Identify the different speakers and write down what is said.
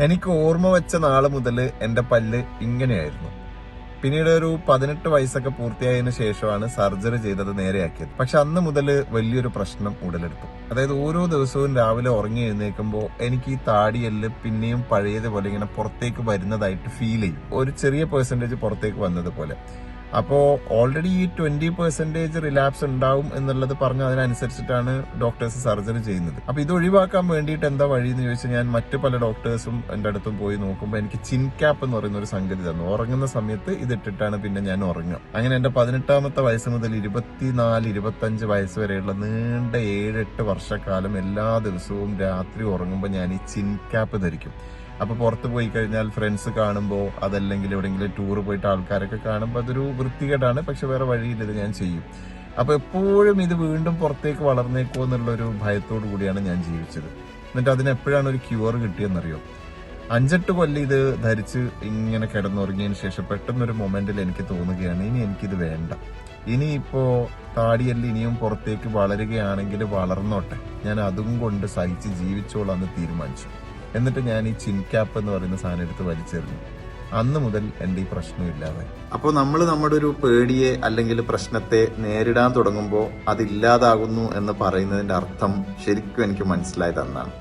Speaker 1: എനിക്ക് ഓർമ്മ വെച്ച നാള് മുതൽ എന്റെ പല്ല് ഇങ്ങനെയായിരുന്നു. പിന്നീട് ഒരു 18 വയസ്സൊക്കെ പൂർത്തിയായതിനു ശേഷമാണ് സർജറി ചെയ്തത് നേരെയാക്കിയത്. പക്ഷെ അന്ന് മുതൽ വലിയൊരു പ്രശ്നം ഉടലെടുത്തു. അതായത് ഓരോ ദിവസവും രാവിലെ ഉറങ്ങി എഴുന്നേൽക്കുമ്പോൾ എനിക്ക് ഈ താടിയെല്ല് പിന്നെയും പഴയതുപോലെ ഇങ്ങനെ പുറത്തേക്ക് വരുന്നതായിട്ട് ഫീൽ ചെയ്യും. ഒരു ചെറിയ പെർസെന്റേജ് പുറത്തേക്ക് വന്നതുപോലെ. അപ്പോ ഓൾറെഡി ഈ 20% റിലാപ്സ് ഉണ്ടാവും എന്നുള്ളത് പറഞ്ഞ് അതിനനുസരിച്ചിട്ടാണ് ഡോക്ടേഴ്സ് സർജറി ചെയ്യുന്നത്. അപ്പൊ ഇത് ഒഴിവാക്കാൻ വേണ്ടിയിട്ട് എന്താ വഴി എന്ന് ചോദിച്ചാൽ ഞാൻ മറ്റു പല ഡോക്ടേഴ്സും എന്റെ അടുത്തും പോയി നോക്കുമ്പോൾ എനിക്ക് ചിൻ ക്യാപ്പ് എന്ന് പറയുന്ന ഒരു സംഗതി തന്നു. ഉറങ്ങുന്ന സമയത്ത് ഇതിട്ടിട്ടാണ് പിന്നെ ഞാൻ ഉറങ്ങുക. അങ്ങനെ എന്റെ 18ാമത്തെ വയസ്സ് മുതൽ 24-25 വയസ്സ് വരെയുള്ള നീണ്ട 7-8 വർഷക്കാലം എല്ലാ ദിവസവും രാത്രി ഉറങ്ങുമ്പോൾ ഞാൻ ഈ ചിൻ ക്യാപ്പ് ധരിക്കും. അപ്പൊ പുറത്ത് പോയി കഴിഞ്ഞാൽ ഫ്രണ്ട്സ് കാണുമ്പോൾ അതല്ലെങ്കിൽ എവിടെയെങ്കിലും ടൂർ പോയിട്ട് ആൾക്കാരൊക്കെ കാണുമ്പോൾ അതൊരു വൃത്തികേടാണ്. പക്ഷെ വേറെ വഴിയില്ല, ഇത് ഞാൻ ചെയ്യും. അപ്പൊ എപ്പോഴും ഇത് വീണ്ടും പുറത്തേക്ക് വളർന്നേക്കോ എന്നുള്ളൊരു ഭയത്തോടു കൂടിയാണ് ഞാൻ ജീവിച്ചത്. എന്നിട്ട് അതിനെപ്പോഴാണ് ഒരു ക്യൂർ കിട്ടിയെന്നറിയോ? 5-8 കൊല്ലം ഇത് ധരിച്ച് ഇങ്ങനെ കിടന്നുറങ്ങിയതിന് ശേഷം പെട്ടെന്നൊരു മൊമെന്റിൽ എനിക്ക് തോന്നുകയാണ്, ഇനി എനിക്കിത് വേണ്ട. ഇനിയിപ്പോ താടിയല്ല ഇനിയും പുറത്തേക്ക് വളരുകയാണെങ്കിൽ വളർന്നോട്ടെ, ഞാൻ അതും കൊണ്ട് സഹിച്ച് ജീവിച്ചോളാന്ന് തീരുമാനിച്ചു. എന്നിട്ട് ഞാൻ ഈ ചിൻ ക്യാപ്പ് എന്ന് പറയുന്ന സാധനം എടുത്ത് വലിച്ചെറിഞ്ഞു. അന്ന് മുതൽ എന്റെ ഈ പ്രശ്നം ഇല്ലാതായി. അപ്പോൾ നമ്മൾ നമ്മുടെ ഒരു പേടിയെ അല്ലെങ്കിൽ പ്രശ്നത്തെ നേരിടാൻ തുടങ്ങുമ്പോൾ അതില്ലാതാകുന്നു എന്ന് പറയുന്നതിന്റെ അർത്ഥം ശരിക്കും എനിക്ക് മനസ്സിലായത് അന്നാണ്.